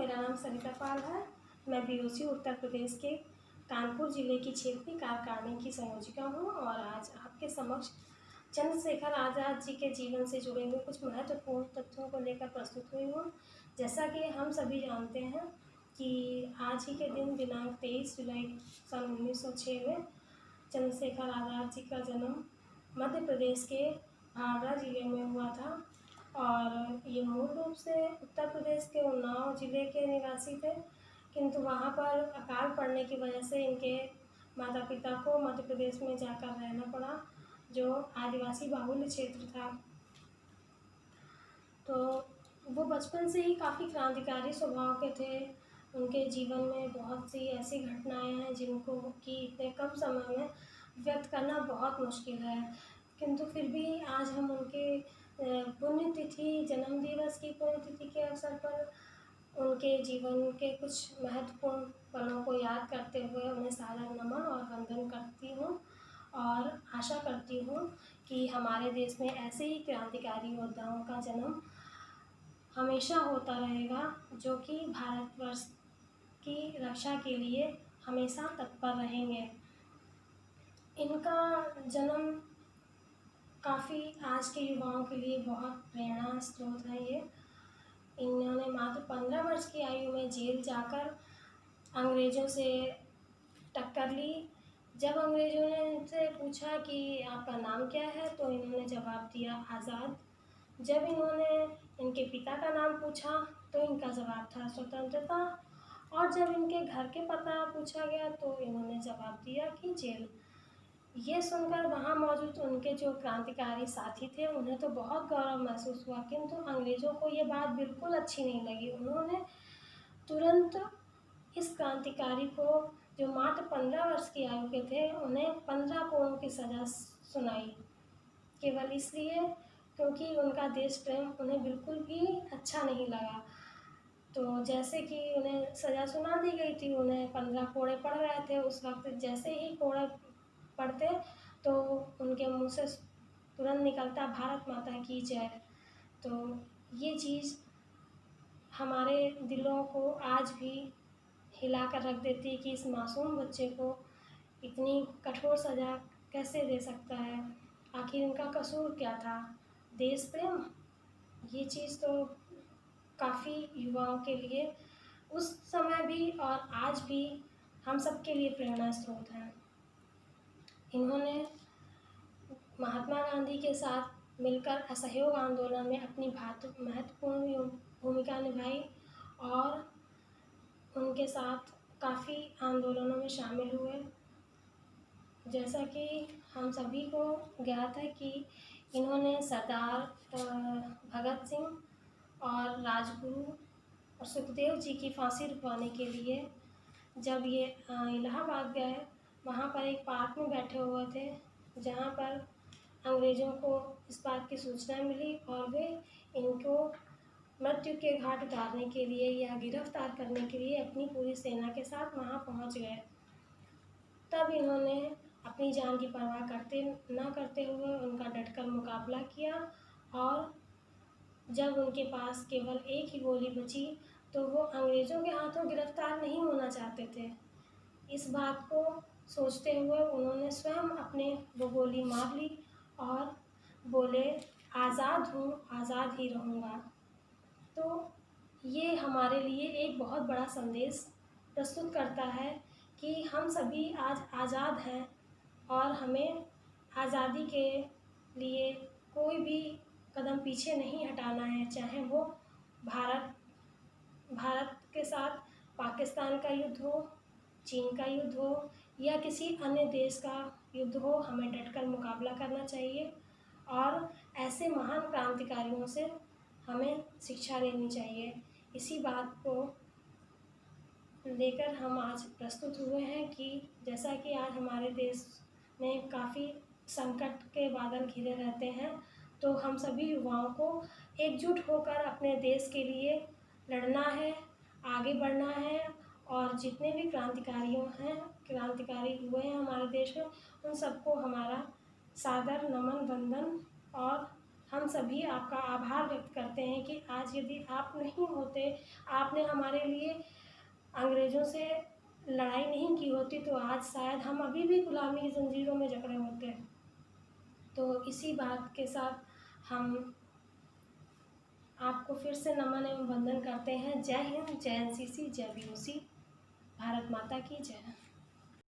मेरा नाम सरिता पाल है। मैं बीओसी उत्तर प्रदेश के कानपुर ज़िले की क्षेत्रीय कार्यकारिणी की संयोजिका हूँ और आज आपके समक्ष चंद्रशेखर आज़ाद जी के जीवन से जुड़े हुए कुछ महत्वपूर्ण तथ्यों को लेकर प्रस्तुत हुई हूँ। जैसा कि हम सभी जानते हैं कि आज ही के दिन दिनांक 23 जुलाई सन 1906 में चंद्रशेखर आज़ाद जी का जन्म मध्य प्रदेश के हावड़ा ज़िले में हुआ था और ये मूल रूप से उत्तर प्रदेश के उन्नाव ज़िले के निवासी थे, किंतु वहाँ पर अकाल पड़ने की वजह से इनके माता पिता को मध्य प्रदेश में जाकर रहना पड़ा, जो आदिवासी बाहुल्य क्षेत्र था। तो वो बचपन से ही काफ़ी क्रांतिकारी स्वभाव के थे। उनके जीवन में बहुत सी ऐसी घटनाएं हैं जिनको कि इतने कम समय में व्यक्त करना बहुत मुश्किल है, किंतु फिर भी आज हम उनके पुण्यतिथि जन्म दिवस की पुण्यतिथि के अवसर पर उनके जीवन के कुछ महत्वपूर्ण पलों को याद करते हुए उन्हें सादर नमन और वंदन करती हूँ और आशा करती हूँ कि हमारे देश में ऐसे ही क्रांतिकारी योद्धाओं का जन्म हमेशा होता रहेगा, जो कि भारतवर्ष की रक्षा के लिए हमेशा तत्पर रहेंगे। इनका जन्म काफ़ी आज के युवाओं के लिए बहुत प्रेरणा स्रोत है। इन्होंने मात्र 15 वर्ष की आयु में जेल जाकर अंग्रेज़ों से टक्कर ली। जब अंग्रेज़ों ने इनसे पूछा कि आपका नाम क्या है, तो इन्होंने जवाब दिया आज़ाद। जब इन्होंने इनके पिता का नाम पूछा तो इनका जवाब था स्वतंत्रता, और जब इनके घर के पता पूछा गया तो इन्होंने जवाब दिया कि जेल। ये सुनकर वहाँ मौजूद उनके जो क्रांतिकारी साथी थे उन्हें तो बहुत गौरव महसूस हुआ, किंतु अंग्रेज़ों को ये बात बिल्कुल अच्छी नहीं लगी। उन्होंने तुरंत इस क्रांतिकारी को, जो मात्र 15 वर्ष की आयु के थे, उन्हें 15 कोड़ों की सज़ा सुनाई, केवल इसलिए क्योंकि उनका देश प्रेम उन्हें बिल्कुल भी अच्छा नहीं लगा। तो जैसे कि उन्हें सज़ा सुना दी गई थी, उन्हें 15 कोड़े पड़ रहे थे। उस वक्त जैसे ही कोड़े पढ़ते तो उनके मुंह से तुरंत निकलता भारत माता की जय। तो ये चीज़ हमारे दिलों को आज भी हिला कर रख देती है कि इस मासूम बच्चे को इतनी कठोर सज़ा कैसे दे सकता है, आखिर इनका कसूर क्या था? देश प्रेम, ये चीज़ तो काफ़ी युवाओं के लिए उस समय भी और आज भी हम सब के लिए प्रेरणा स्रोत है। इन्होंने महात्मा गांधी के साथ मिलकर असहयोग आंदोलन में अपनी महत्वपूर्ण भूमिका निभाई और उनके साथ काफ़ी आंदोलनों में शामिल हुए। जैसा कि हम सभी को ज्ञात है कि इन्होंने सरदार भगत सिंह और राजगुरु और सुखदेव जी की फांसी रुकवाने के लिए जब ये इलाहाबाद गए, वहाँ पर एक पार्क में बैठे हुए थे, जहाँ पर अंग्रेज़ों को इस बात की सूचना मिली और वे इनको मृत्यु के घाट उतारने के लिए या गिरफ्तार करने के लिए अपनी पूरी सेना के साथ वहाँ पहुँच गए। तब इन्होंने अपनी जान की परवाह न करते हुए उनका डटकर मुकाबला किया, और जब उनके पास केवल एक ही गोली बची तो वो अंग्रेज़ों के हाथों गिरफ्तार नहीं होना चाहते थे। इस बात को सोचते हुए उन्होंने स्वयं अपने वो गोली मार ली और बोले, आज़ाद हूँ, आज़ाद ही रहूँगा। तो ये हमारे लिए एक बहुत बड़ा संदेश प्रस्तुत करता है कि हम सभी आज आज़ाद हैं और हमें आज़ादी के लिए कोई भी कदम पीछे नहीं हटाना है, चाहे वो भारत के साथ पाकिस्तान का युद्ध हो, चीन का युद्ध हो या किसी अन्य देश का युद्ध हो, हमें डटकर मुकाबला करना चाहिए और ऐसे महान क्रांतिकारियों से हमें शिक्षा लेनी चाहिए। इसी बात को लेकर हम आज प्रस्तुत हुए हैं कि जैसा कि आज हमारे देश में काफ़ी संकट के बादल घिरे रहते हैं, तो हम सभी युवाओं को एकजुट होकर अपने देश के लिए लड़ना है, आगे बढ़ना है, और जितने भी क्रांतिकारी हुए हैं हमारे देश में, उन सबको हमारा सादर नमन वंदन और हम सभी आपका आभार व्यक्त करते हैं कि आज यदि आप नहीं होते, आपने हमारे लिए अंग्रेज़ों से लड़ाई नहीं की होती, तो आज शायद हम अभी भी गुलामी की ज़ंजीरों में जकड़े होते। तो इसी बात के साथ हम आपको फिर से नमन एवं वंदन करते हैं। जय हिंद, जय एनसीसी, जय बीओसी, भारत माता की जय।